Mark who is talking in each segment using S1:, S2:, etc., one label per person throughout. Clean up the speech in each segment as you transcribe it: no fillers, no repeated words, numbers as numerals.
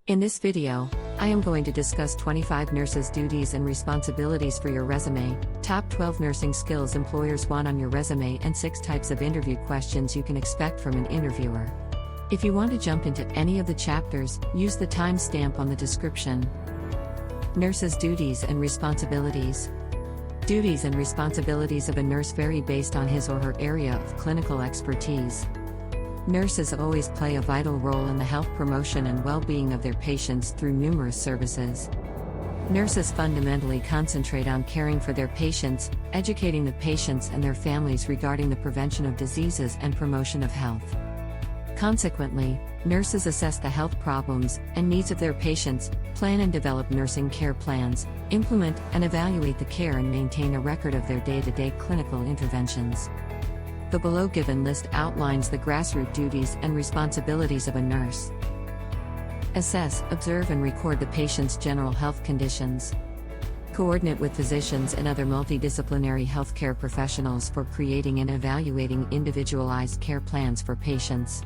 S1: In this video, I am going to discuss 25 nurses' duties and responsibilities for your resume, top 12 nursing skills employers want on your resume, and 6 types of interview questions you can expect from an interviewer. If you want to jump into any of the chapters, use the timestamp on the description. Nurses' duties and responsibilities. Duties and responsibilities of a nurse vary based on his or her area of clinical expertise. Nurses always play a vital role in the health promotion and well-being of their patients through numerous services. Nurses fundamentally concentrate on caring for their patients, educating the patients and their families regarding the prevention of diseases and promotion of health. Consequently, nurses assess the health problems and needs of their patients, plan and develop nursing care plans, implement and evaluate the care, and maintain a record of their day-to-day clinical interventions. The below given list outlines the grassroots duties and responsibilities of a nurse. Assess, observe and record the patient's general health conditions. Coordinate with physicians and other multidisciplinary healthcare professionals for creating and evaluating individualized care plans for patients.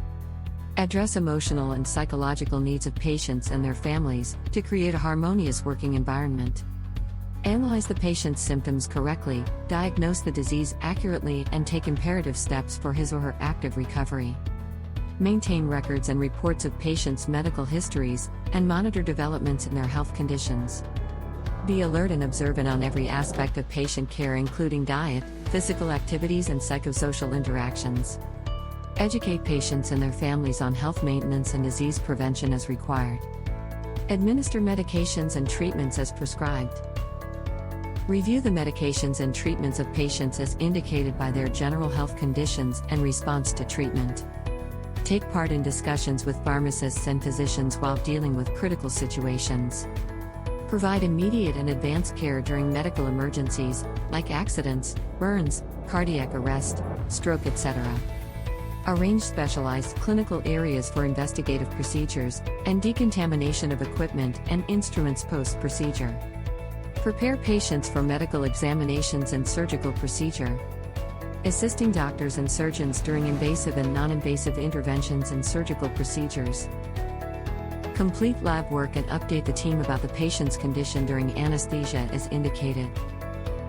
S1: Address emotional and psychological needs of patients and their families to create a harmonious working environment. Analyze the patient's symptoms correctly, diagnose the disease accurately, and take imperative steps for his or her active recovery. Maintain records and reports of patients' medical histories, and monitor developments in their health conditions. Be alert and observant on every aspect of patient care, including diet, physical activities, and psychosocial interactions. Educate patients and their families on health maintenance and disease prevention as required. Administer medications and treatments as prescribed. Review the medications and treatments of patients as indicated by their general health conditions and response to treatment. Take part in discussions with pharmacists and physicians while dealing with critical situations. Provide immediate and advanced care during medical emergencies, like accidents, burns, cardiac arrest, stroke, etc. Arrange specialized clinical areas for investigative procedures and decontamination of equipment and instruments post-procedure. Prepare patients for medical examinations and surgical procedure. Assisting doctors and surgeons during invasive and non-invasive interventions and surgical procedures. Complete lab work and update the team about the patient's condition during anesthesia as indicated.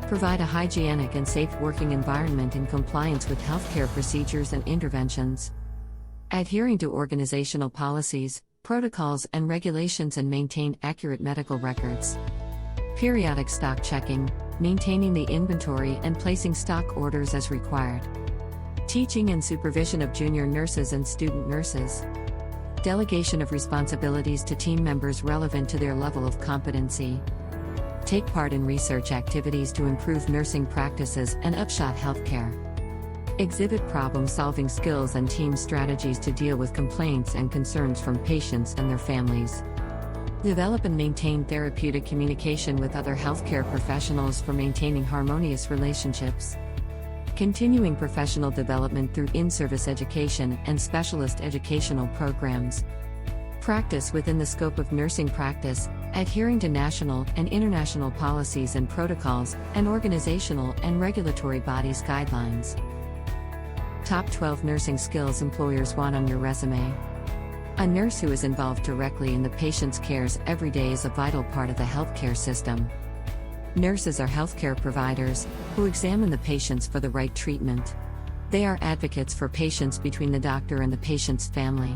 S1: Provide a hygienic and safe working environment in compliance with healthcare procedures and interventions. Adhering to organizational policies, protocols, and regulations, and maintain accurate medical records. Periodic stock checking, maintaining the inventory and placing stock orders as required. Teaching and supervision of junior nurses and student nurses. Delegation of responsibilities to team members relevant to their level of competency. Take part in research activities to improve nursing practices and upshot healthcare. Exhibit problem-solving skills and team strategies to deal with complaints and concerns from patients and their families. Develop and maintain therapeutic communication with other healthcare professionals for maintaining harmonious relationships. Continuing professional development through in-service education and specialist educational programs. Practice within the scope of nursing practice, adhering to national and international policies and protocols, and organizational and regulatory bodies' guidelines. Top 12 nursing skills employers want on your resume. A nurse who is involved directly in the patient's cares every day is a vital part of the healthcare system. Nurses are healthcare providers who examine the patients for the right treatment. They are advocates for patients between the doctor and the patient's family.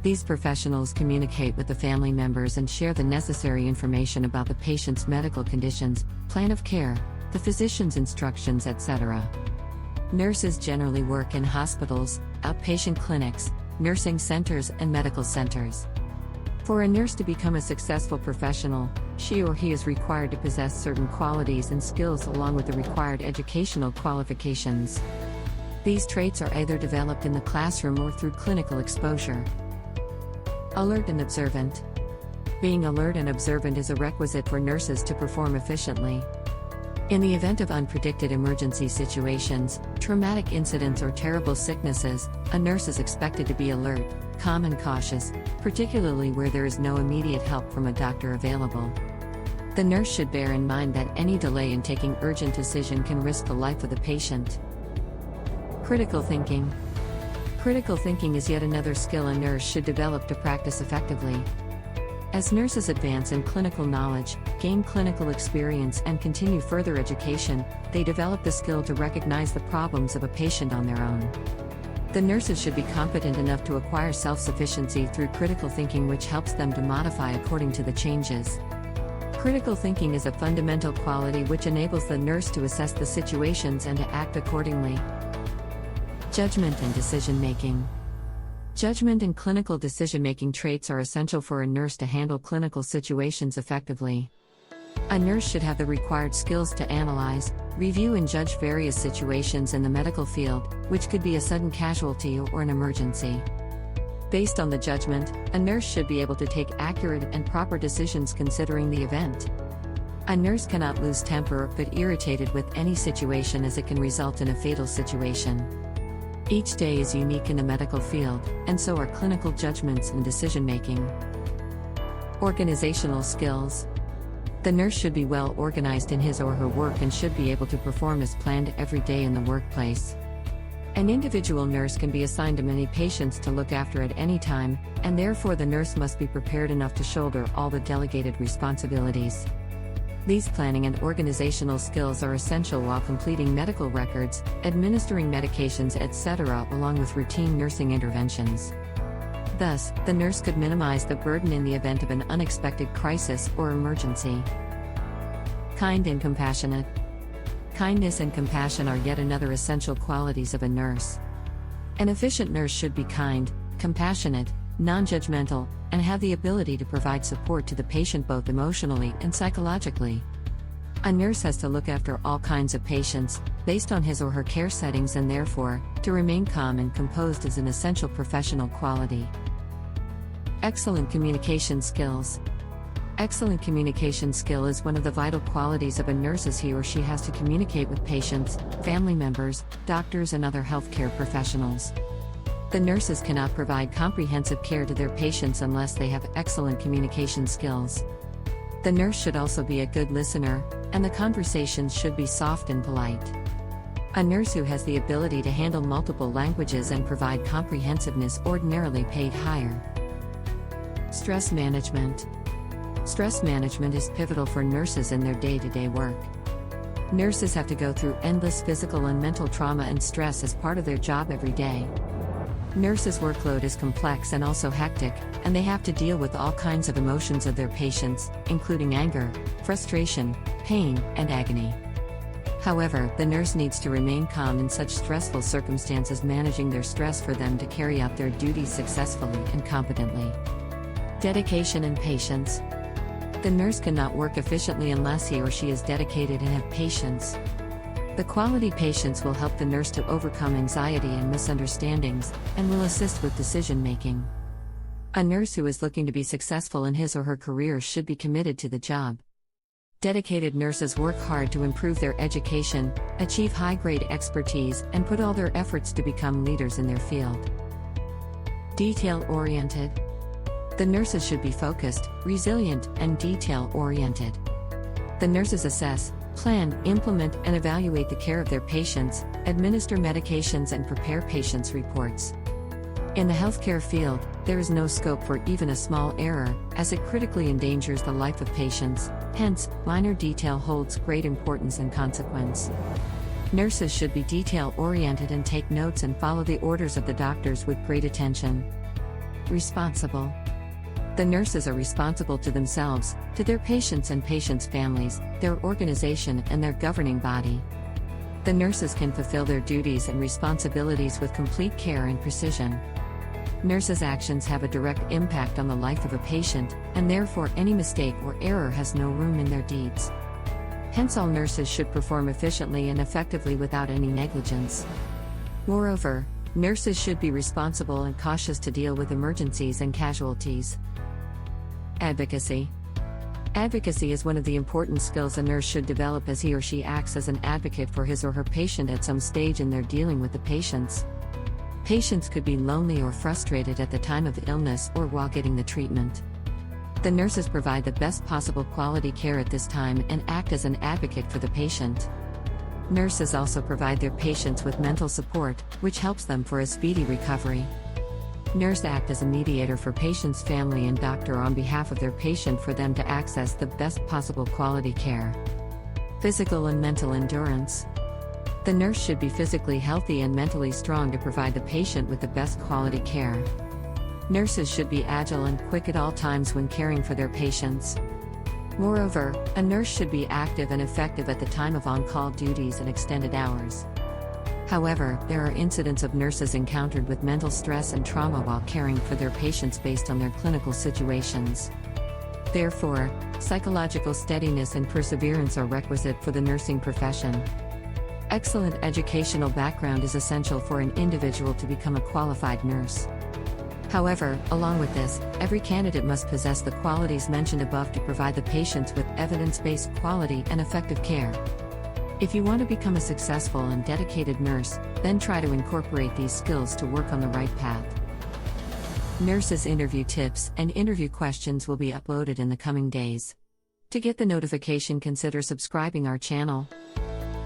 S1: These professionals communicate with the family members and share the necessary information about the patient's medical conditions, plan of care, the physician's instructions, etc. Nurses generally work in hospitals, outpatient clinics, nursing centers, and medical centers. For a nurse to become a successful professional, she or he is required to possess certain qualities and skills along with the required educational qualifications. These traits are either developed in the classroom or through clinical exposure. Alert and observant. Being alert and observant is a requisite for nurses to perform efficiently. In the event of unpredicted emergency situations, traumatic incidents, or terrible sicknesses, a nurse is expected to be alert, calm, and cautious, particularly where there is no immediate help from a doctor available. The nurse should bear in mind that any delay in taking urgent decision can risk the life of the patient. Critical thinking. Critical thinking is yet another skill a nurse should develop to practice effectively. As nurses advance in clinical knowledge, gain clinical experience, and continue further education, they develop the skill to recognize the problems of a patient on their own. The nurses should be competent enough to acquire self-sufficiency through critical thinking, which helps them to modify according to the changes. Critical thinking is a fundamental quality which enables the nurse to assess the situations and to act accordingly. Judgment and decision-making. Judgment and clinical decision-making traits are essential for a nurse to handle clinical situations effectively. A nurse should have the required skills to analyze, review, and judge various situations in the medical field, which could be a sudden casualty or an emergency. Based on the judgment, a nurse should be able to take accurate and proper decisions considering the event. A nurse cannot lose temper or get irritated with any situation, as it can result in a fatal situation. Each day is unique in the medical field, and so are clinical judgments and decision-making. Organizational skills. The nurse should be well organized in his or her work and should be able to perform as planned every day in the workplace. An individual nurse can be assigned to many patients to look after at any time, and therefore the nurse must be prepared enough to shoulder all the delegated responsibilities. These planning and organizational skills are essential while completing medical records, administering medications, etc., along with routine nursing interventions. Thus, the nurse could minimize the burden in the event of an unexpected crisis or emergency. Kind and compassionate. Kindness and compassion are yet another essential qualities of a nurse. An efficient nurse should be kind, compassionate, non-judgmental, and have the ability to provide support to the patient both emotionally and psychologically. A nurse has to look after all kinds of patients, based on his or her care settings, and therefore, to remain calm and composed is an essential professional quality. Excellent communication skills. Excellent communication skill is one of the vital qualities of a nurse, as he or she has to communicate with patients, family members, doctors, and other healthcare professionals. The nurses cannot provide comprehensive care to their patients unless they have excellent communication skills. The nurse should also be a good listener, and the conversations should be soft and polite. A nurse who has the ability to handle multiple languages and provide comprehensiveness ordinarily paid higher. Stress management. Stress management is pivotal for nurses in their day-to-day work. Nurses have to go through endless physical and mental trauma and stress as part of their job every day. Nurses' workload is complex and also hectic, and they have to deal with all kinds of emotions of their patients, including anger, frustration, pain, and agony. However, the nurse needs to remain calm in such stressful circumstances, managing their stress for them to carry out their duties successfully and competently. Dedication and patience. The nurse cannot work efficiently unless he or she is dedicated and have patience. The quality patience will help the nurse to overcome anxiety and misunderstandings, and will assist with decision-making. A nurse who is looking to be successful in his or her career should be committed to the job. Dedicated nurses work hard to improve their education, achieve high-grade expertise, and put all their efforts to become leaders in their field. Detail-oriented. The nurses should be focused, resilient, and detail-oriented. The nurses assess, plan, implement, and evaluate the care of their patients, administer medications, and prepare patients' reports. In the healthcare field, there is no scope for even a small error, as it critically endangers the life of patients, hence, minor detail holds great importance and consequence. Nurses should be detail-oriented and take notes and follow the orders of the doctors with great attention. Responsible. The nurses are responsible to themselves, to their patients and patients' families, their organization, and their governing body. The nurses can fulfill their duties and responsibilities with complete care and precision. Nurses' actions have a direct impact on the life of a patient, and therefore any mistake or error has no room in their deeds. Hence, all nurses should perform efficiently and effectively without any negligence. Moreover, nurses should be responsible and cautious to deal with emergencies and casualties. Advocacy. Advocacy is one of the important skills a nurse should develop, as he or she acts as an advocate for his or her patient at some stage in their dealing with the patients. Patients could be lonely or frustrated at the time of illness or while getting the treatment. The nurses provide the best possible quality care at this time and act as an advocate for the patient. Nurses also provide their patients with mental support, which helps them for a speedy recovery. Nurse act as a mediator for patient's family and doctor on behalf of their patient for them to access the best possible quality care. Physical and mental endurance. The nurse should be physically healthy and mentally strong to provide the patient with the best quality care. Nurses should be agile and quick at all times when caring for their patients. Moreover, a nurse should be active and effective at the time of on-call duties and extended hours. However, there are incidents of nurses encountered with mental stress and trauma while caring for their patients based on their clinical situations. Therefore, psychological steadiness and perseverance are requisite for the nursing profession. Excellent educational background is essential for an individual to become a qualified nurse. However, along with this, every candidate must possess the qualities mentioned above to provide the patients with evidence-based quality and effective care. If you want to become a successful and dedicated nurse, then try to incorporate these skills to work on the right path. Nurses' interview tips and interview questions will be uploaded in the coming days. To get the notification, consider subscribing our channel.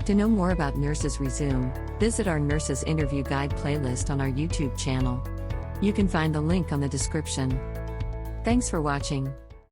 S1: To know more about Nurses Resume, visit our Nurses Interview Guide playlist on our YouTube channel. You can find the link on the description. Thanks for watching.